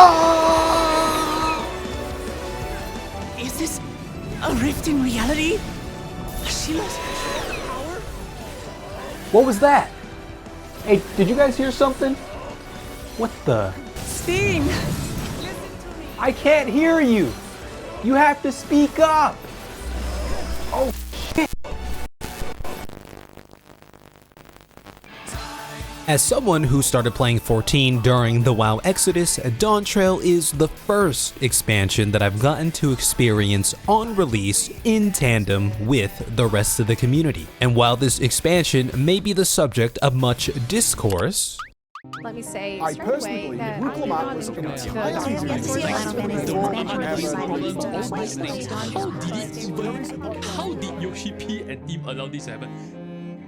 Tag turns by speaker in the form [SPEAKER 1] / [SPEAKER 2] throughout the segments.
[SPEAKER 1] Ah!
[SPEAKER 2] Is this a rift in reality? She lost power?
[SPEAKER 1] What was that? Hey, did you guys hear something? What the?
[SPEAKER 2] Sting!
[SPEAKER 1] I can't hear you. You have to speak up. Oh, shit.
[SPEAKER 3] As someone who started playing 14 during the WoW Exodus, Dawntrail is the first expansion that I've gotten to experience on release in tandem with the rest of the community. And while this expansion may be the subject of much discourse,
[SPEAKER 4] let me say
[SPEAKER 5] I
[SPEAKER 4] straight
[SPEAKER 5] personally
[SPEAKER 4] away
[SPEAKER 5] believe
[SPEAKER 4] that
[SPEAKER 5] Wuk Lamat was
[SPEAKER 6] How did Yoshi P and team allow this to happen?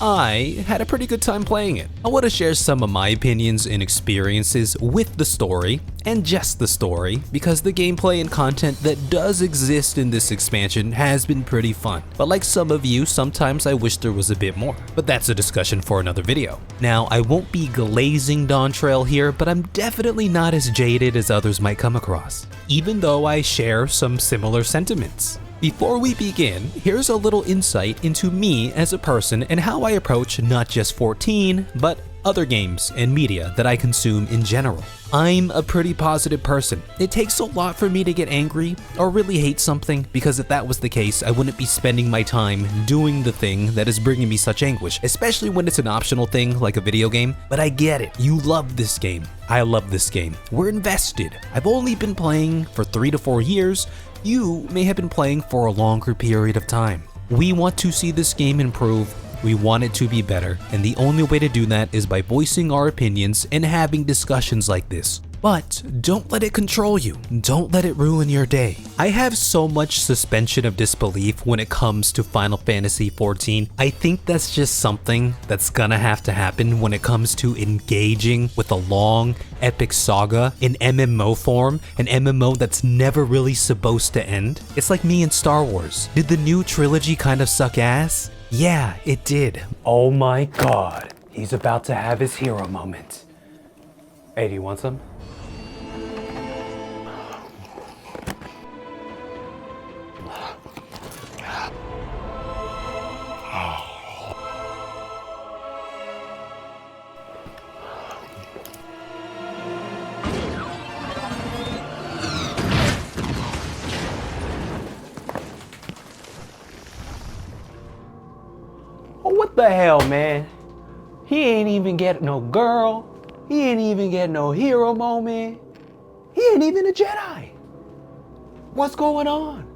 [SPEAKER 3] I had a pretty good time playing it. I want to share some of my opinions and experiences with the story, and just the story, because the gameplay and content that does exist in this expansion has been pretty fun. But like some of you, sometimes I wish there was a bit more. But that's a discussion for another video. Now, I won't be glazing Dawntrail here, but I'm definitely not as jaded as others might come across, even though I share some similar sentiments. Before we begin, here's a little insight into me as a person and how I approach not just 14, but other games and media that I consume in general. I'm a pretty positive person. It takes a lot for me to get angry or really hate something, because if that was the case, I wouldn't be spending my time doing the thing that is bringing me such anguish, especially when it's an optional thing like a video game. But I get it. You love this game. I love this game. We're invested. I've only been playing for 3 to 4 years. You may have been playing for a longer period of time. We want to see this game improve. We want it to be better, and the only way to do that is by voicing our opinions and having discussions like this. But don't let it control you. Don't let it ruin your day. I have so much suspension of disbelief when it comes to Final Fantasy XIV. I think that's just something that's gonna have to happen when it comes to engaging with a long, epic saga in MMO form, an MMO that's never really supposed to end. It's like me and Star Wars. Did the new trilogy kind of suck ass? Yeah, it did.
[SPEAKER 1] Oh my god. He's about to have his hero moment. Hey, do you want some? What the hell, man? He ain't even get no girl. He ain't even get no hero moment. He ain't even a Jedi. What's going on?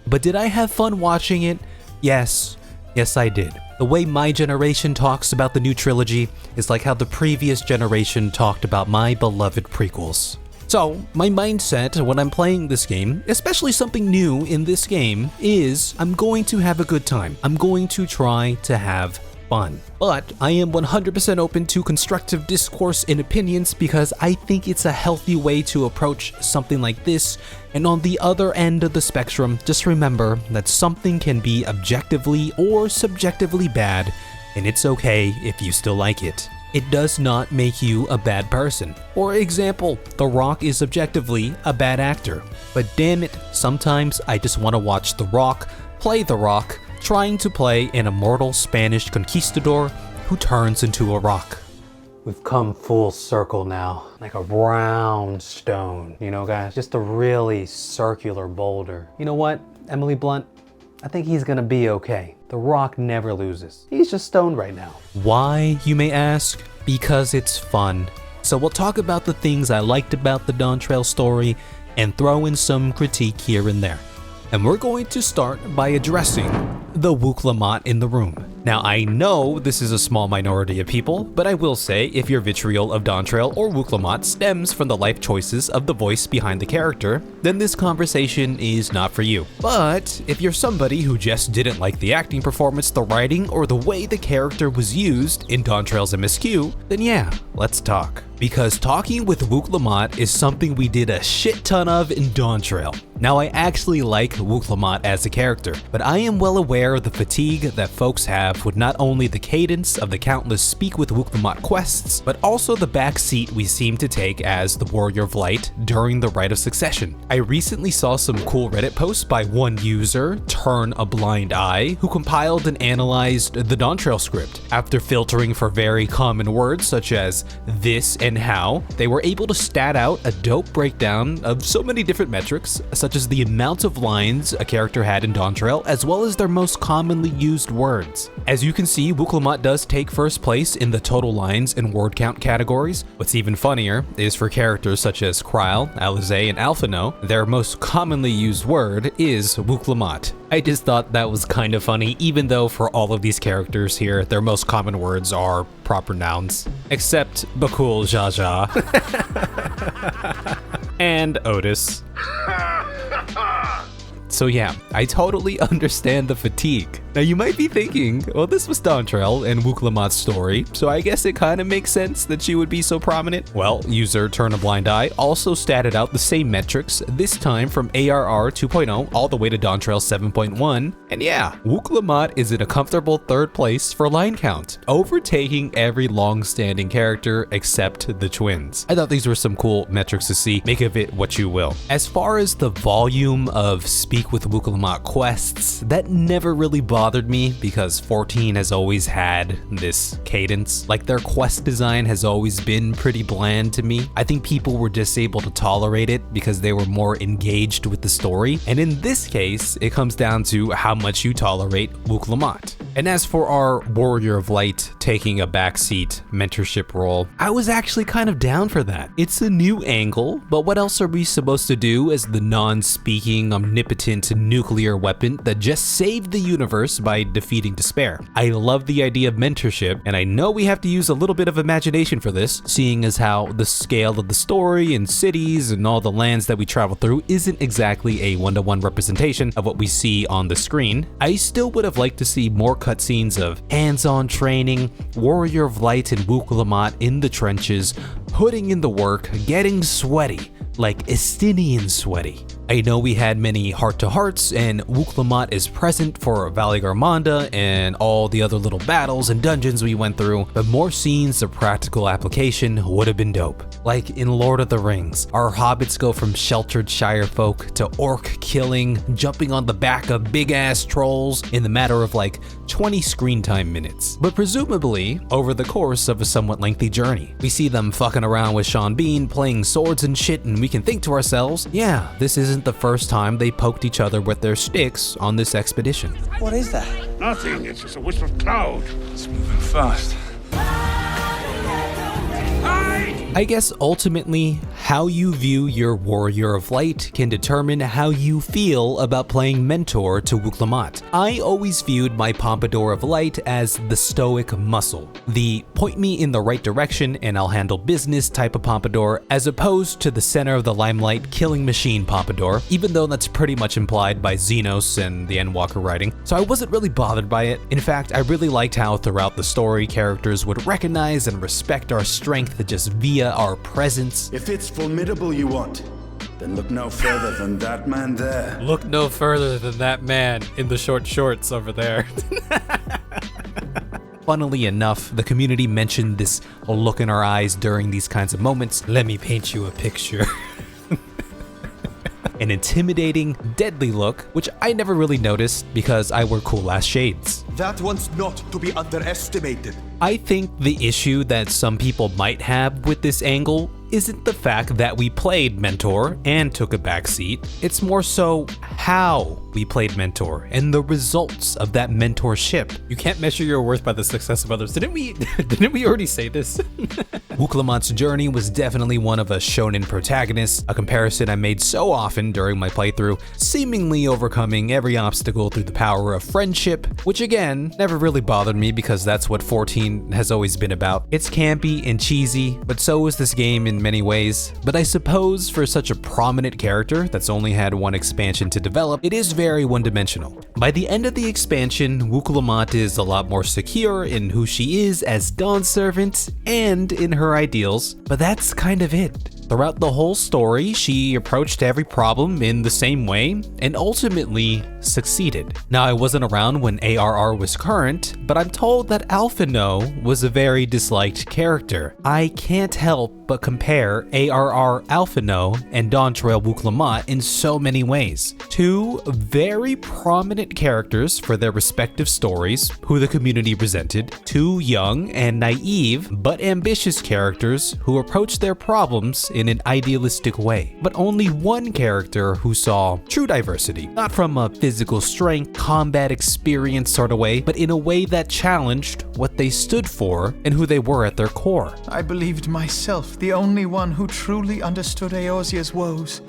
[SPEAKER 3] But did I have fun watching it? Yes. Yes, I did. The way my generation talks about the new trilogy is like how the previous generation talked about my beloved prequels. So, my mindset when I'm playing this game, especially something new in this game, is I'm going to have a good time. I'm going to try to have fun. But I am 100% open to constructive discourse and opinions, because I think it's a healthy way to approach something like this. And on the other end of the spectrum, just remember that something can be objectively or subjectively bad, and it's okay if you still like it. It does not make you a bad person. For example, The Rock is objectively a bad actor. But damn it, sometimes I just want to watch The Rock play The Rock, trying to play an immortal Spanish conquistador who turns into a rock.
[SPEAKER 1] We've come full circle now, like a round stone, you know, guys? Just a really circular boulder. You know what, Emily Blunt? I think he's gonna be okay. The Rock never loses. He's just stoned right now.
[SPEAKER 3] Why, you may ask? Because it's fun. So we'll talk about the things I liked about the Dawntrail story and throw in some critique here and there. And we're going to start by addressing the Wuk Lamat in the room. Now, I know this is a small minority of people, but I will say if your vitriol of Dawntrail or Wuk Lamat stems from the life choices of the voice behind the character, then this conversation is not for you. But if you're somebody who just didn't like the acting performance, the writing, or the way the character was used in Dawntrail's MSQ, then yeah, let's talk. Because talking with Wuk Lamat is something we did a shit ton of in Dawntrail. Now, I actually like Wuk Lamat as a character, but I am well aware of the fatigue that folks have have with not only the cadence of the countless Speak with Wuk Lamat quests, but also the backseat we seem to take as the Warrior of Light during the Rite of Succession. I recently saw some cool Reddit posts by one user, Turn a Blind Eye, who compiled and analyzed the Dawntrail script. After filtering for very common words such as this and how, they were able to stat out a dope breakdown of so many different metrics, such as the amount of lines a character had in Dawntrail, as well as their most commonly used words. As you can see, Wuk Lamat does take first place in the total lines and word count categories. What's even funnier is for characters such as Kryl, Alizé, and Alphino, their most commonly used word is Wuk Lamat. I just thought that was kind of funny, even though for all of these characters here, their most common words are proper nouns. Except Bakul Jaja and Otis. So yeah, I totally understand the fatigue. Now you might be thinking, well, this was Dawntrail and Wuk Lamat's story, so I guess it kind of makes sense that she would be so prominent. Well, user Turn a Blind Eye also statted out the same metrics, this time from ARR 2.0 all the way to Dawntrail 7.1, and yeah, Wuk Lamat is in a comfortable third place for line count, overtaking every long-standing character except the twins. I thought these were some cool metrics to see, make of it what you will. As far as the volume of Speak with Wuk Lamat quests, that never really bothered me because 14 has always had this cadence. Like their quest design has always been pretty bland to me. I think people were just able to tolerate it because they were more engaged with the story. And in this case, it comes down to how much you tolerate Wuk Lamat. And as for our Warrior of Light taking a backseat mentorship role, I was actually kind of down for that. It's a new angle, but what else are we supposed to do as the non-speaking, omnipotent nuclear weapon that just saved the universe by defeating despair? I love the idea of mentorship, and I know we have to use a little bit of imagination for this, seeing as how the scale of the story and cities and all the lands that we travel through isn't exactly a one-to-one representation of what we see on the screen. I still would have liked to see more cutscenes of hands-on training, Warrior of Light and Wuk Lamat in the trenches, putting in the work, getting sweaty, like Estinian sweaty. I know we had many heart-to-hearts, and Wuk Lamat is present for Valley Garmanda and all the other little battles and dungeons we went through, but more scenes of practical application would have been dope. Like in Lord of the Rings, our hobbits go from sheltered shire folk to orc killing, jumping on the back of big-ass trolls in the matter of like 20 screen time minutes. But presumably, over the course of a somewhat lengthy journey, we see them fucking around with Sean Bean, playing swords and shit, and we can think to ourselves, yeah, this isn't the first time they poked each other with their sticks on this expedition.
[SPEAKER 4] What is that?
[SPEAKER 5] Nothing, it's just a wisp of cloud.
[SPEAKER 4] It's moving fast.
[SPEAKER 3] I guess ultimately, how you view your Warrior of Light can determine how you feel about playing Mentor to Wuk Lamat. I always viewed my Pompadour of Light as the stoic muscle, the point me in the right direction and I'll handle business type of Pompadour, as opposed to the center of the limelight killing machine Pompadour, even though that's pretty much implied by Xenos and the Endwalker writing, so I wasn't really bothered by it. In fact, I really liked how throughout the story, characters would recognize and respect our strength just via our presence.
[SPEAKER 7] If it's formidable you want, then look no further than that man there.
[SPEAKER 6] Look no further than that man in the short shorts over there.
[SPEAKER 3] Funnily enough, the community mentioned this look in our eyes during these kinds of moments.
[SPEAKER 6] Let me paint you a picture.
[SPEAKER 3] An intimidating, deadly look, which I never really noticed because I wear cool ass shades.
[SPEAKER 8] That one's not to be underestimated.
[SPEAKER 3] I think the issue that some people might have with this angle isn't the fact that we played Mentor and took a backseat. It's more so how we played Mentor and the results of that mentorship.
[SPEAKER 6] You can't measure your worth by the success of others. Didn't we already say this?
[SPEAKER 3] Wuk Lamat's journey was definitely one of a shonen protagonist, a comparison I made so often during my playthrough, seemingly overcoming every obstacle through the power of friendship, which again, never really bothered me because that's what 14 has always been about. It's campy and cheesy, but so is this game in many ways. But I suppose for such a prominent character that's only had one expansion to develop, it is very one-dimensional. By the end of the expansion, Wuk Lamat is a lot more secure in who she is as Dawn Servant and in her ideals, but that's kind of it. Throughout the whole story, she approached every problem in the same way and ultimately succeeded. Now, I wasn't around when ARR was current, but I'm told that Alphino was a very disliked character. I can't help but compare ARR Alphino and Dawntrail Wuk Lamat in so many ways. Two very prominent characters for their respective stories, who the community presented. Two young and naive but ambitious characters who approached their problems in an idealistic way. But only one character who saw true diversity, not from a physical strength, combat experience sort of way, but in a way that challenged what they stood for and who they were at their core.
[SPEAKER 9] I believed myself the only one who truly understood Eosia's woes.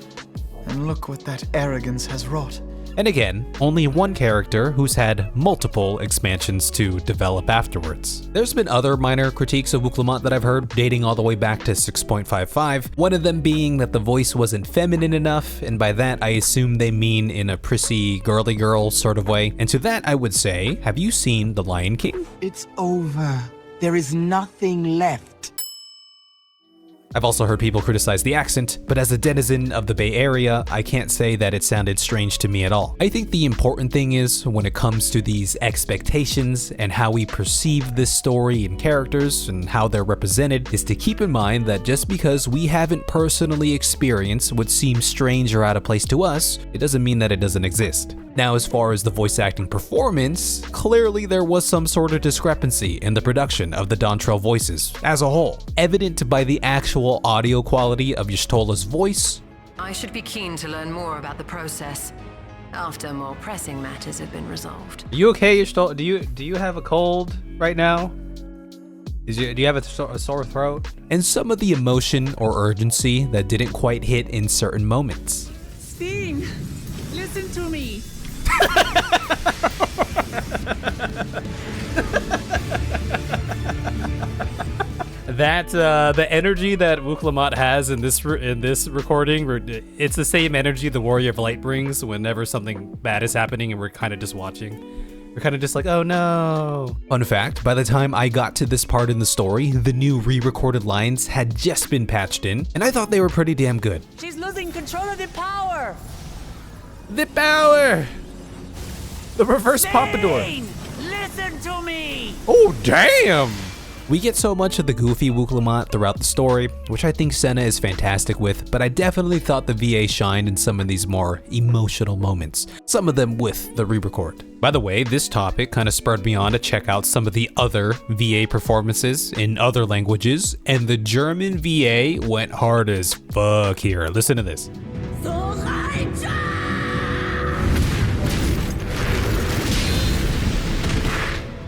[SPEAKER 9] And look what that arrogance has wrought.
[SPEAKER 3] And again, only one character who's had multiple expansions to develop afterwards. There's been other minor critiques of Wuk Lamat that I've heard, dating all the way back to 6.55, one of them being that the voice wasn't feminine enough, and by that I assume they mean in a prissy, girly girl sort of way. And to that I would say, have you seen The Lion King?
[SPEAKER 10] It's over. There is nothing left.
[SPEAKER 3] I've also heard people criticize the accent, but as a denizen of the Bay Area, I can't say that it sounded strange to me at all. I think the important thing is, when it comes to these expectations and how we perceive this story and characters and how they're represented, is to keep in mind that just because we haven't personally experienced what seems strange or out of place to us, it doesn't mean that it doesn't exist. Now, as far as the voice acting performance, clearly there was some sort of discrepancy in the production of the Dawntrail voices as a whole, evident by the actual audio quality of Y'shtola's voice.
[SPEAKER 11] I should be keen to learn more about the process after more pressing matters have been resolved.
[SPEAKER 1] Are you okay, Y'shtola? Do you have a cold right now? Do you have a sore throat?
[SPEAKER 3] And some of the emotion or urgency that didn't quite hit in certain moments.
[SPEAKER 2] Sting, listen to me.
[SPEAKER 1] That the energy that Wuk Lamat has in this recording, it's the same energy the Warrior of Light brings whenever something bad is happening and we're kind of just watching. We're kind of just like, oh no.
[SPEAKER 3] Fun fact, by the time I got to this part in the story, the new re-recorded lines had just been patched in, and I thought they were pretty damn good.
[SPEAKER 2] She's losing control of the power.
[SPEAKER 1] The power! The reverse pompadour.
[SPEAKER 2] Listen to me.
[SPEAKER 1] Oh, damn!
[SPEAKER 3] We get so much of the goofy Wuk Lamat throughout the story, which I think Senna is fantastic with, but I definitely thought the VA shined in some of these more emotional moments, some of them with the re-record.
[SPEAKER 1] By the way, this topic kind of spurred me on to check out some of the other VA performances in other languages, and the German VA went hard as fuck here. Listen to this.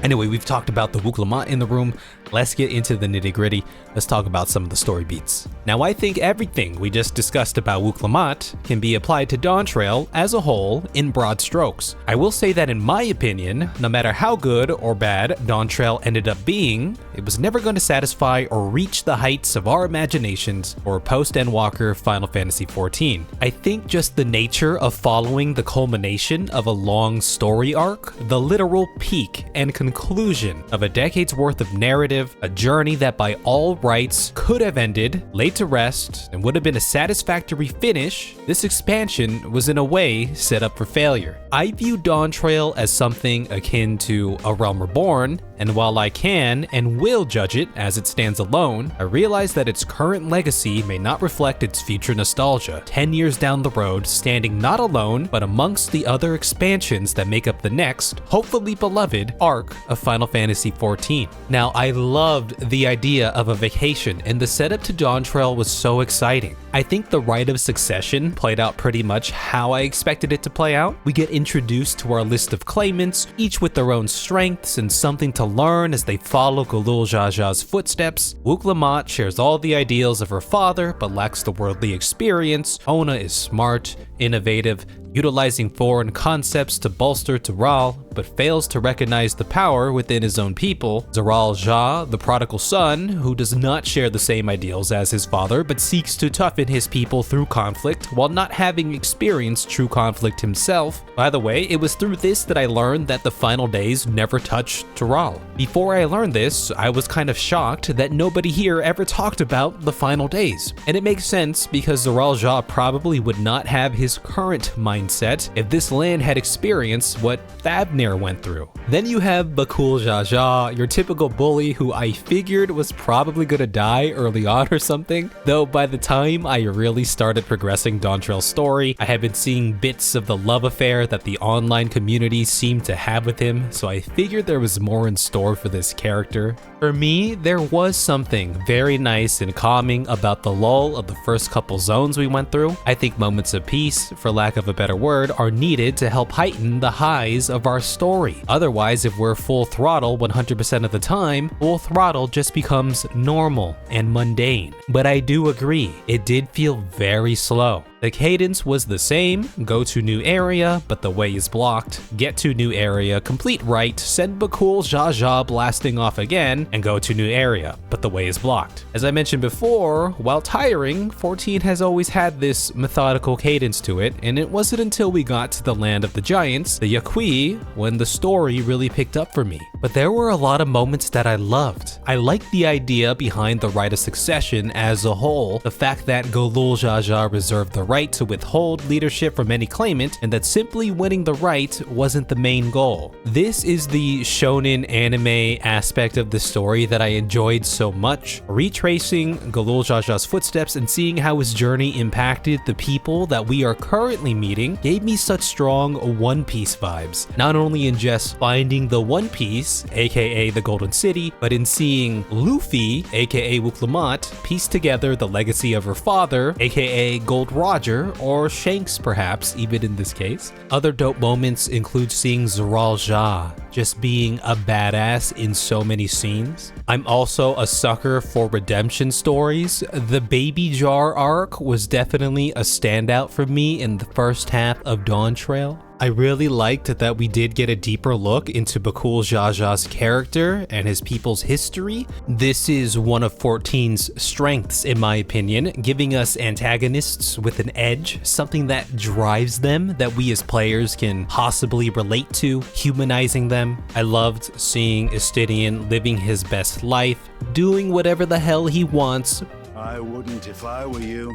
[SPEAKER 3] Anyway, we've talked about the Wuk Lamat in the room. Let's get into the nitty gritty. Let's talk about some of the story beats. Now, I think everything we just discussed about Wuk Lamat can be applied to Dawntrail as a whole in broad strokes. I will say that in my opinion, no matter how good or bad Dawntrail ended up being, it was never going to satisfy or reach the heights of our imaginations or post-Endwalker Final Fantasy XIV. I think just the nature of following the culmination of a long story arc, the literal peak and conclusion of a decade's worth of narrative, a journey that by all rights could have ended, laid to rest, and would have been a satisfactory finish, this expansion was in a way set up for failure. I view Dawntrail as something akin to A Realm Reborn, and while I can and will judge it as it stands alone, I realize that its current legacy may not reflect its future nostalgia, 10 years down the road, standing not alone, but amongst the other expansions that make up the next, hopefully beloved, arc of Final Fantasy XIV. Now, I loved the idea of a vacation, and the setup to Dawntrail was so exciting. I think the Rite of Succession played out pretty much how I expected it to play out. We get introduced to our list of claimants, each with their own strengths and something to learn as they follow Galul Jaja's footsteps. Wuk Lamat shares all the ideals of her father, but lacks the worldly experience. Ona is smart, innovative, utilizing foreign concepts to bolster Tural, but fails to recognize the power within his own people. Zoral Ja, the prodigal son, who does not share the same ideals as his father, but seeks to toughen his people through conflict while not having experienced true conflict himself. By the way, it was through this that I learned that the final days never touched Zoral. Before I learned this, I was kind of shocked that nobody here ever talked about the final days. And it makes sense because Zoral Ja probably would not have his current mindset if this land had experienced what Thabnir went through. Then you have Bakul Jaja, your typical bully who I figured was probably gonna die early on or something, though by the time I really started progressing Dawntrail's story, I had been seeing bits of the love affair that the online community seemed to have with him, so I figured there was more in store for this character. For me, there was something very nice and calming about the lull of the first couple zones we went through. I think moments of peace, for lack of a better word, are needed to help heighten the highs of our story. Otherwise, if we're full throttle 100% of the time, full throttle just becomes normal and mundane. But I do agree, it did feel very slow. The cadence was the same, go to new area, but the way is blocked, get to new area, complete Rite, send Bakul Jaja blasting off again, and go to new area, but the way is blocked. As I mentioned before, while tiring, 14 has always had this methodical cadence to it, and it wasn't until we got to the land of the giants, the Yaqui, when the story really picked up for me. But there were a lot of moments that I loved. I liked the idea behind the Rite of Succession as a whole, the fact that Golul Jaja reserved the right to withhold leadership from any claimant, and that simply winning the Rite wasn't the main goal. This is the shonen anime aspect of the story that I enjoyed so much. Retracing Golul Jaja's footsteps and seeing how his journey impacted the people that we are currently meeting gave me such strong One Piece vibes. Not only in just finding the One Piece, aka the Golden City, but in seeing Luffy, aka Wuk Lamat, piece together the legacy of her father, aka Gold Roger, or Shanks perhaps, even in this case. Other dope moments include seeing Zoral Ja just being a badass in so many scenes. I'm also a sucker for redemption stories. The Baby Jar arc was definitely a standout for me in the first half of Dawntrail. I really liked that we did get a deeper look into Bakul Jaja's character and his people's history. This is one of 14's strengths, in my opinion, giving us antagonists with an edge, something that drives them, that we as players can possibly relate to, humanizing them. I loved seeing Estidian living his best life, doing whatever the hell he wants.
[SPEAKER 7] I wouldn't if I were you.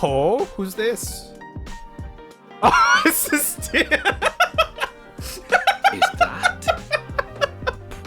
[SPEAKER 6] Oh, who's this? Oh, this is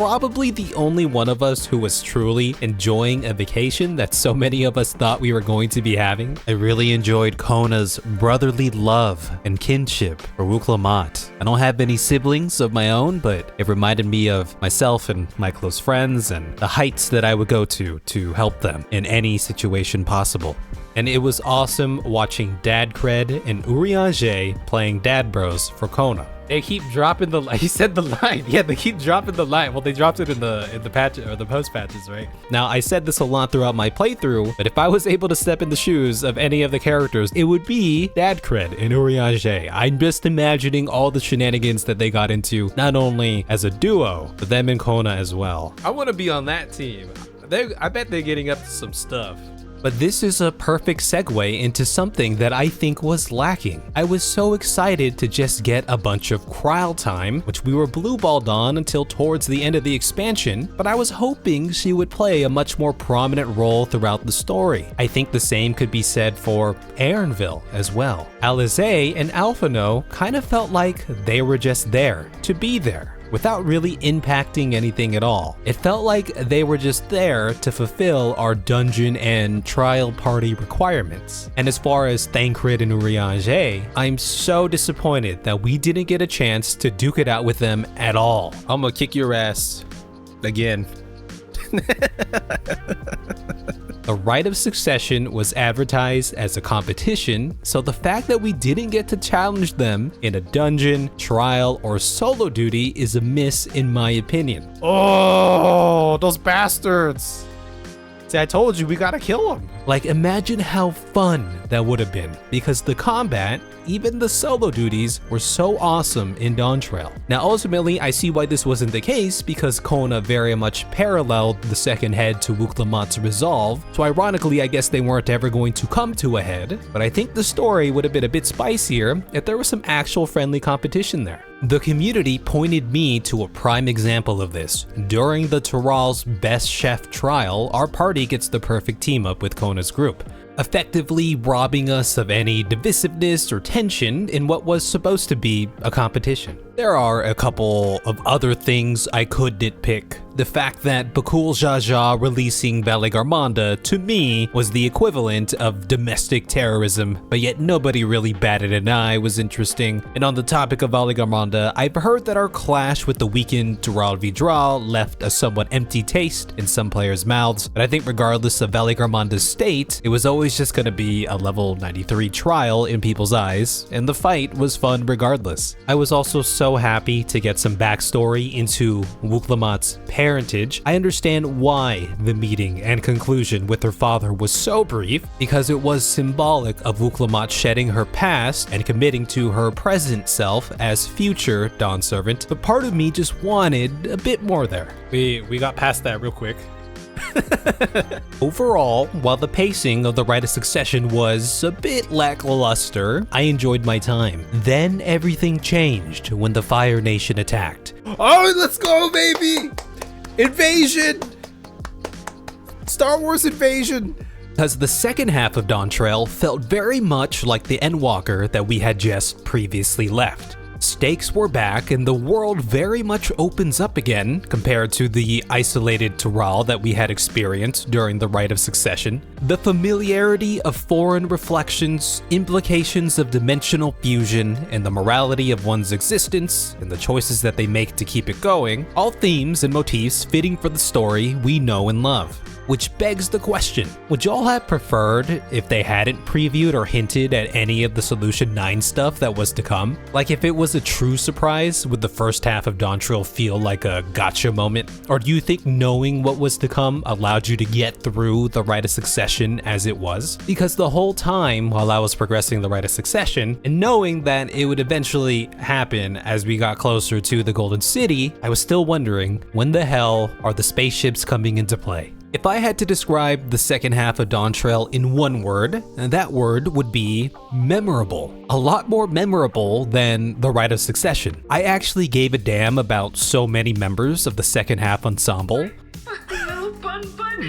[SPEAKER 3] Probably the only one of us who was truly enjoying a vacation that so many of us thought we were going to be having. I really enjoyed Kona's brotherly love and kinship for Wuk Lamat. I don't have any siblings of my own, but it reminded me of myself and my close friends and the heights that I would go to help them in any situation possible. And it was awesome watching Dad Cred and Urianger playing Dad Bros for Kona. They keep dropping the line. He said the line. Yeah, they keep dropping the line. Well, they dropped it in the patch or the post patches, right? Now, I said this a lot throughout my playthrough, but if I was able to step in the shoes of any of the characters, it would be Dad Cred and Urianger. I'm just imagining all the shenanigans that they got into, not only as a duo, but them and Kona as well.
[SPEAKER 6] I want to be on that team. I bet they're getting up to some stuff.
[SPEAKER 3] But this is a perfect segue into something that I think was lacking. I was so excited to just get a bunch of Kryl time, which we were blue-balled on until towards the end of the expansion, but I was hoping she would play a much more prominent role throughout the story. I think the same could be said for Erinville as well. Alize and Alphino kind of felt like they were just there to be there, without really impacting anything at all. It felt like they were just there to fulfill our dungeon and trial party requirements. And as far as Thancred and Urianger, I'm so disappointed that we didn't get a chance to duke it out with them at all.
[SPEAKER 6] I'm gonna kick your ass again.
[SPEAKER 3] The Rite of Succession was advertised as a competition, so the fact that we didn't get to challenge them in a dungeon, trial, or solo duty is a miss in my opinion.
[SPEAKER 6] Oh, those bastards. See, I told you we gotta kill them.
[SPEAKER 3] Like, imagine how fun that would have been, because the combat, even the solo duties, were so awesome in Dawntrail. Now, ultimately, I see why this wasn't the case, because Kona very much paralleled the second head to Wuk Lamat's resolve, so ironically, I guess they weren't ever going to come to a head, but I think the story would have been a bit spicier if there was some actual friendly competition there. The community pointed me to a prime example of this. During the Tyrrell's Best Chef trial, our party gets the perfect team up with Kona's group, effectively robbing us of any divisiveness or tension in what was supposed to be a competition. There are a couple of other things I could nitpick. The fact that Bakul Jaja releasing Valigarmanda, to me, was the equivalent of domestic terrorism, but yet nobody really batted an eye was interesting. And on the topic of Valigarmanda, I've heard that our clash with the weakened Dural Vidral left a somewhat empty taste in some players' mouths, but I think regardless of Valigarmanda's state, it was always just gonna be a level 93 trial in people's eyes, and the fight was fun regardless. I was also so happy to get some backstory into Wuk Lamat's parentage. I understand why the meeting and conclusion with her father was so brief, because it was symbolic of Wuk Lamat shedding her past and committing to her present self as future Dawn Servant, but part of me just wanted a bit more there.
[SPEAKER 6] We got past that real quick.
[SPEAKER 3] Overall, while the pacing of the Rite of Succession was a bit lackluster, I enjoyed my time. Then everything changed when the Fire Nation attacked.
[SPEAKER 6] Oh, let's go, baby! Invasion! Star Wars invasion!
[SPEAKER 3] Because the second half of Dawntrail felt very much like the Endwalker that we had just previously left. Stakes were back and the world very much opens up again compared to the isolated Tyrrell that we had experienced during the Rite of Succession. The familiarity of foreign reflections, implications of dimensional fusion, and the morality of one's existence, and the choices that they make to keep it going, all themes and motifs fitting for the story we know and love. Which begs the question, would y'all have preferred if they hadn't previewed or hinted at any of the Solution 9 stuff that was to come? Like, if it was a true surprise, would the first half of Dawntrail feel like a gotcha moment? Or do you think knowing what was to come allowed you to get through the Rite of Succession as it was? Because the whole time while I was progressing the Rite of Succession, and knowing that it would eventually happen as we got closer to the Golden City, I was still wondering, when the hell are the spaceships coming into play? If I had to describe the second half of Dawntrail in one word, that word would be memorable. A lot more memorable than the Rite of Succession. I actually gave a damn about so many members of the second half ensemble.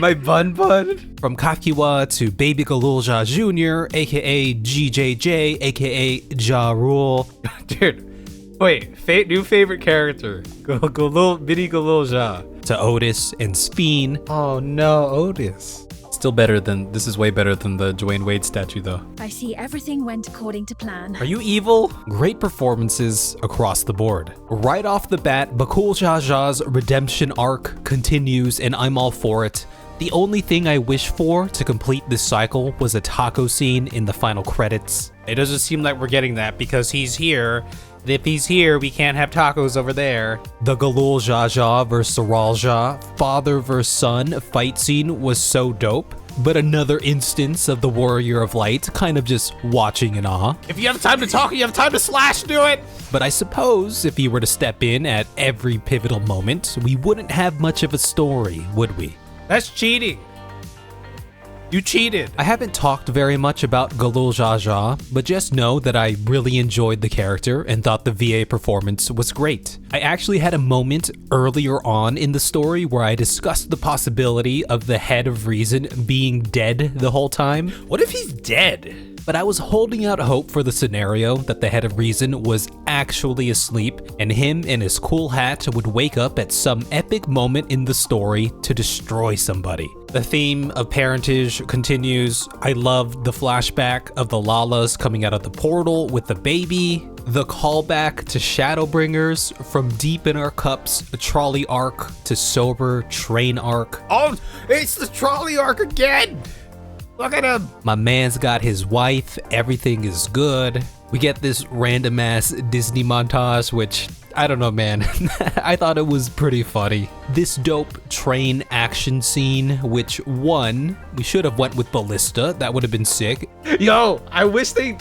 [SPEAKER 6] My bun bun.
[SPEAKER 3] From Kakiwa to Baby Galulja Jr., aka GJJ, aka Ja Rule.
[SPEAKER 6] Dude, wait, new favorite character. Mini Galulja.
[SPEAKER 3] To Otis and Sphene.
[SPEAKER 6] Oh no, Otis. Still better than, this is way better than the Dwayne Wade statue though.
[SPEAKER 12] I see everything went according to plan.
[SPEAKER 6] Are you evil?
[SPEAKER 3] Great performances across the board. Right off the bat, Bakul Jaja's redemption arc continues and I'm all for it. The only thing I wish for to complete this cycle was a taco scene in the final credits.
[SPEAKER 6] It doesn't seem like we're getting that because he's here. If he's here, we can't have tacos over there.
[SPEAKER 3] The Galul Jaja vs Saralja, father vs son fight scene was so dope, but another instance of the Warrior of Light kind of just watching in awe.
[SPEAKER 6] If you have time to talk, you have time to slash, do it!
[SPEAKER 3] But I suppose if he were to step in at every pivotal moment, we wouldn't have much of a story, would we?
[SPEAKER 6] That's cheating. You cheated.
[SPEAKER 3] I haven't talked very much about Galul Jaja, but just know that I really enjoyed the character and thought the VA performance was great. I actually had a moment earlier on in the story where I discussed the possibility of the Head of Reason being dead the whole time.
[SPEAKER 6] What if he's dead?
[SPEAKER 3] But I was holding out hope for the scenario that the Head of Reason was actually asleep and him in his cool hat would wake up at some epic moment in the story to destroy somebody. The theme of parentage continues. I loved the flashback of the Lalas coming out of the portal with the baby, the callback to Shadowbringers from deep in our cups, a trolley arc to sober train arc.
[SPEAKER 6] Oh, it's the trolley arc again! Look at him!
[SPEAKER 3] My man's got his wife, everything is good. We get this random ass Disney montage, which I don't know, man. I thought it was pretty funny. This dope train action scene, which one, we should have went with Ballista. That would have been sick.
[SPEAKER 6] Yo, I wish they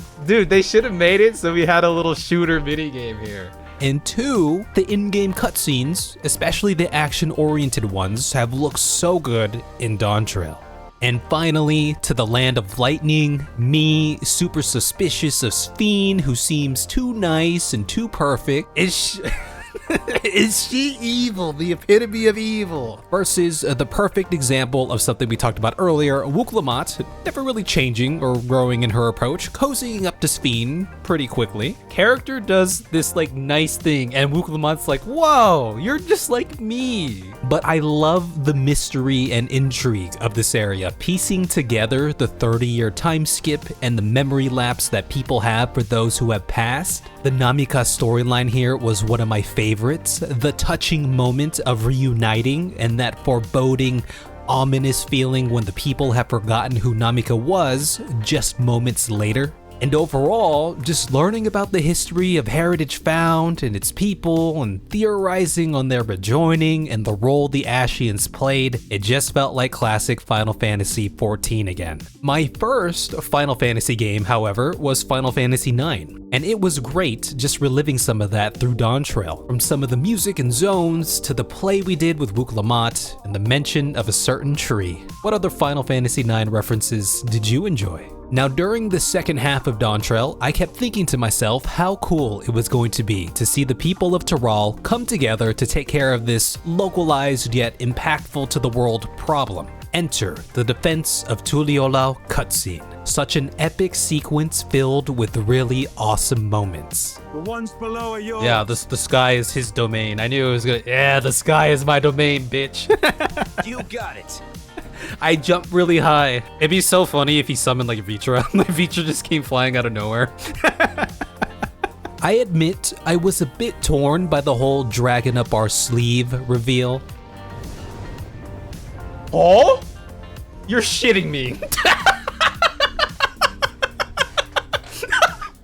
[SPEAKER 6] should have made it so we had a little shooter mini game here.
[SPEAKER 3] And two, the in-game cutscenes, especially the action-oriented ones, have looked so good in Dawntrail. And finally, to the land of lightning, me, super suspicious of Sphene, who seems too nice and too perfect. Is she evil? The epitome of evil. Versus the perfect example of something we talked about earlier, Wuk Lamat, never really changing or growing in her approach, cozying up to Sphene pretty quickly. Character does this like nice thing and Wuk Lamat's like, whoa, you're just like me. But I love the mystery and intrigue of this area, piecing together the 30-year time skip and the memory lapse that people have for those who have passed. The Namika storyline here was one of my favorites. The touching moment of reuniting and that foreboding, ominous feeling when the people have forgotten who Namika was just moments later. And overall, just learning about the history of Heritage Found and its people and theorizing on their rejoining and the role the Ashians played, it just felt like classic Final Fantasy XIV again. My first Final Fantasy game, however, was Final Fantasy IX. And it was great just reliving some of that through Dawntrail, from some of the music and zones to the play we did with Wuk Lamat and the mention of a certain tree. What other Final Fantasy IX references did you enjoy? Now, during the second half of Dawntrail, I kept thinking to myself how cool it was going to be to see the people of Tyral come together to take care of this localized yet impactful to the world problem. Enter the Defense of Tuliyollal cutscene. Such an epic sequence filled with really awesome moments.
[SPEAKER 5] The ones below are yours.
[SPEAKER 6] Yeah, the sky is his domain. I knew it was gonna. Yeah, the sky is my domain, bitch.
[SPEAKER 5] You got it.
[SPEAKER 6] I jumped really high. It'd be so funny if he summoned like Vitra. Like Vitra just came flying out of nowhere.
[SPEAKER 3] I admit I was a bit torn by the whole dragon up our sleeve reveal.
[SPEAKER 6] Oh? You're shitting me.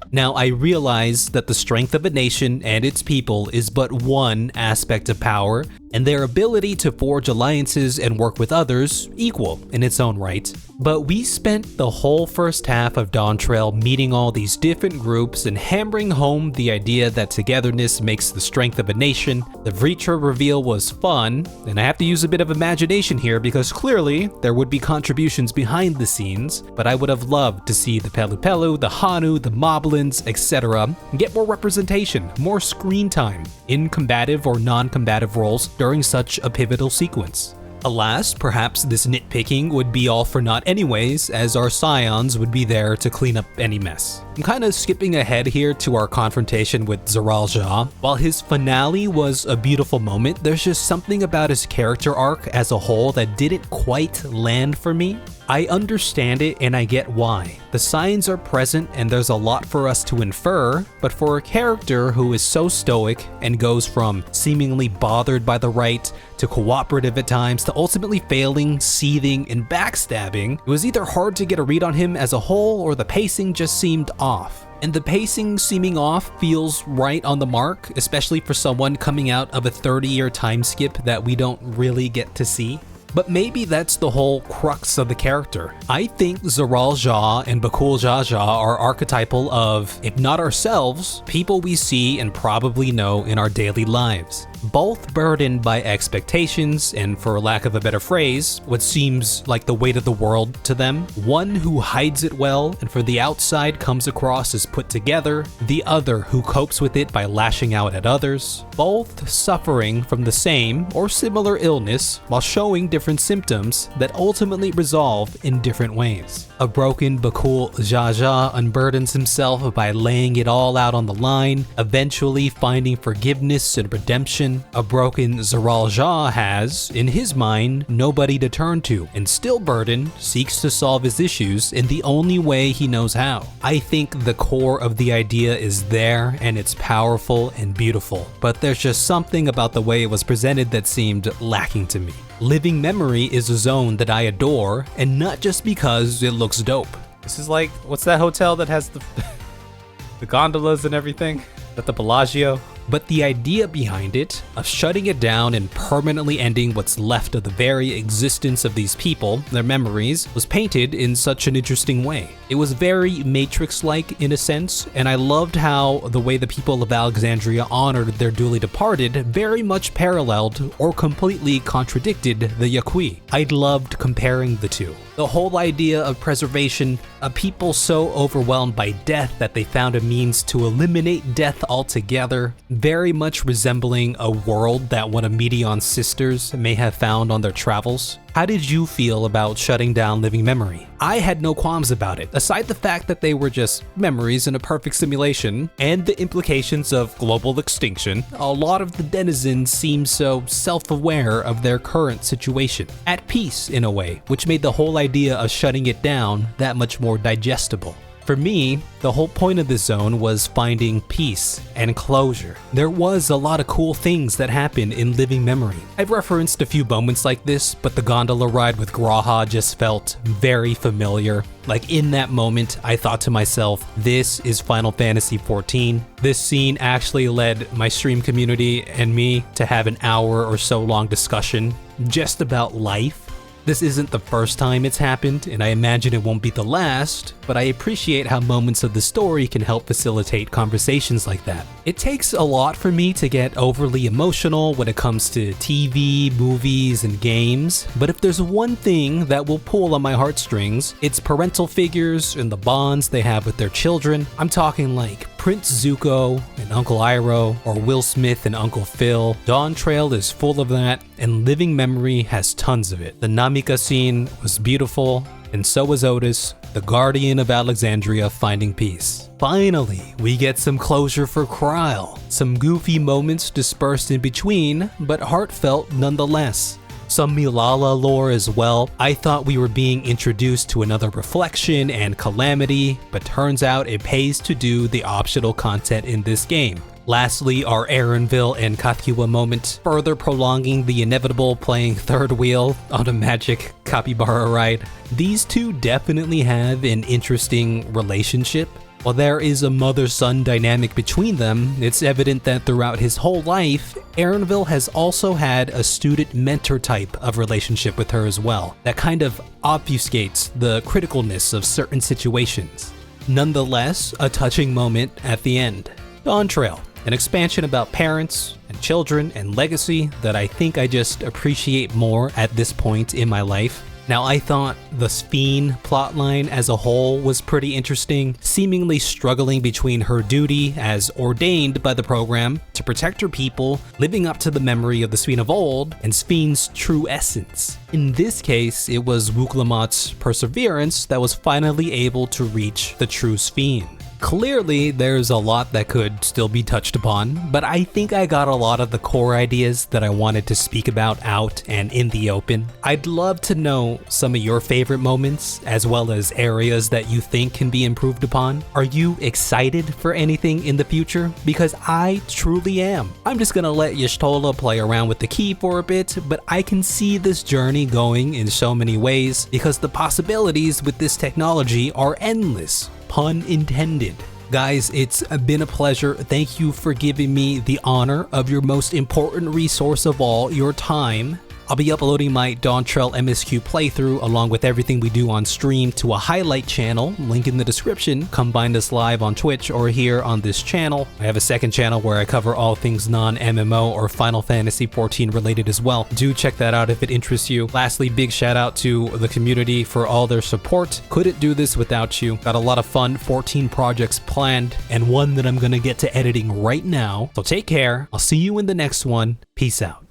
[SPEAKER 3] Now, I realize that the strength of a nation and its people is but one aspect of power, and their ability to forge alliances and work with others equal in its own right. But we spent the whole first half of Dawntrail meeting all these different groups and hammering home the idea that togetherness makes the strength of a nation. The Vritra reveal was fun, and I have to use a bit of imagination here because clearly there would be contributions behind the scenes, but I would have loved to see the Pelu Pelu, the Hanu, the Moblins, etc. get more representation, more screen time in combative or non-combative roles during such a pivotal sequence. Alas, perhaps this nitpicking would be all for naught anyways, as our scions would be there to clean up any mess. I'm kind of skipping ahead here to our confrontation with Zoral Ja. While his finale was a beautiful moment, there's just something about his character arc as a whole that didn't quite land for me. I understand it and I get why. The signs are present and there's a lot for us to infer, but for a character who is so stoic and goes from seemingly bothered by the Rite to cooperative at times to ultimately failing, seething, and backstabbing, it was either hard to get a read on him as a whole or the pacing just seemed off. And the pacing seeming off feels right on the mark, especially for someone coming out of a 30-year time skip that we don't really get to see. But maybe that's the whole crux of the character. I think Zoral Ja and Bakul Jaja are archetypal of, if not ourselves, people we see and probably know in our daily lives. Both burdened by expectations and, for lack of a better phrase, what seems like the weight of the world to them. One who hides it well and for the outside comes across as put together, the other who copes with it by lashing out at others. Both suffering from the same or similar illness while showing different symptoms that ultimately resolve in different ways. A broken Bakul Jaja unburdens himself by laying it all out on the line, eventually finding forgiveness and redemption. A broken Zoral Ja has, in his mind, nobody to turn to, and still burdened, seeks to solve his issues in the only way he knows how. I think the core of the idea is there, and it's powerful and beautiful, but there's just something about the way it was presented that seemed lacking to me. Living Memory is a zone that I adore, and not just because it looks dope.
[SPEAKER 6] This is like, what's that hotel that has the gondolas and everything? At the Bellagio?
[SPEAKER 3] but the idea behind it, of shutting it down and permanently ending what's left of the very existence of these people, their memories, was painted in such an interesting way. It was very Matrix-like in a sense, and I loved how the way the people of Alexandria honored their duly departed very much paralleled or completely contradicted the Yaqui. I loved comparing the two. The whole idea of preservation, a people so overwhelmed by death that they found a means to eliminate death altogether, very much resembling a world that one of Medion's sisters may have found on their travels. How did you feel about shutting down living memory? I had no qualms about it, aside the fact that they were just memories in a perfect simulation, and the implications of global extinction. A lot of the denizens seemed so self-aware of their current situation, at peace in a way, which made the whole idea of shutting it down that much more digestible. For me, the whole point of this zone was finding peace and closure. There was a lot of cool things that happened in living memory. I've referenced a few moments like this, but the gondola ride with Graha just felt very familiar. Like in that moment, I thought to myself, this is Final Fantasy XIV. This scene actually led my stream community and me to have an hour or so long discussion just about life. This isn't the first time it's happened, and I imagine it won't be the last, but I appreciate how moments of the story can help facilitate conversations like that. It takes a lot for me to get overly emotional when it comes to TV, movies, and games, but if there's one thing that will pull on my heartstrings, it's parental figures and the bonds they have with their children. I'm talking like Prince Zuko and Uncle Iroh, or Will Smith and Uncle Phil. Dawntrail is full of that, and Living Memory has tons of it. The Namika scene was beautiful, and so was Otis, the guardian of Alexandria, finding peace. Finally, we get some closure for Krile. Some goofy moments dispersed in between, but heartfelt nonetheless. Some Milala lore as well. I thought we were being introduced to another Reflection and Calamity, but turns out it pays to do the optional content in this game. Lastly, our Aaronville and Kathua moment, further prolonging the inevitable playing third wheel on a magic capybara ride. These two definitely have an interesting relationship. While there is a mother-son dynamic between them, it's evident that throughout his whole life, Aaronville has also had a student-mentor type of relationship with her as well, that kind of obfuscates the criticalness of certain situations. Nonetheless, a touching moment at the end. Dawntrail, an expansion about parents and children and legacy that I think I just appreciate more at this point in my life. Now, I thought the Sphene plotline as a whole was pretty interesting, seemingly struggling between her duty as ordained by the program to protect her people, living up to the memory of the Sphene of old, and Sphene's true essence. In this case, it was Wuk Lamat's perseverance that was finally able to reach the true Sphene. Clearly, there's a lot that could still be touched upon, but I think I got a lot of the core ideas that I wanted to speak about out and in the open. I'd love to know some of your favorite moments, as well as areas that you think can be improved upon. Are you excited for anything in the future? Because I truly am. I'm just gonna let Y'shtola play around with the key for a bit, but I can see this journey going in so many ways because the possibilities with this technology are endless. Pun intended. Guys, it's been a pleasure. Thank you for giving me the honor of your most important resource of all, your time. I'll be uploading my Dawntrail MSQ playthrough along with everything we do on stream to a highlight channel, link in the description. Come find us live on Twitch or here on this channel. I have a second channel where I cover all things non-MMO or Final Fantasy XIV related as well. Do check that out if it interests you. Lastly, big shout out to the community for all their support. Couldn't do this without you. Got a lot of fun 14 projects planned and one that I'm gonna get to editing right now. So take care. I'll see you in the next one. Peace out.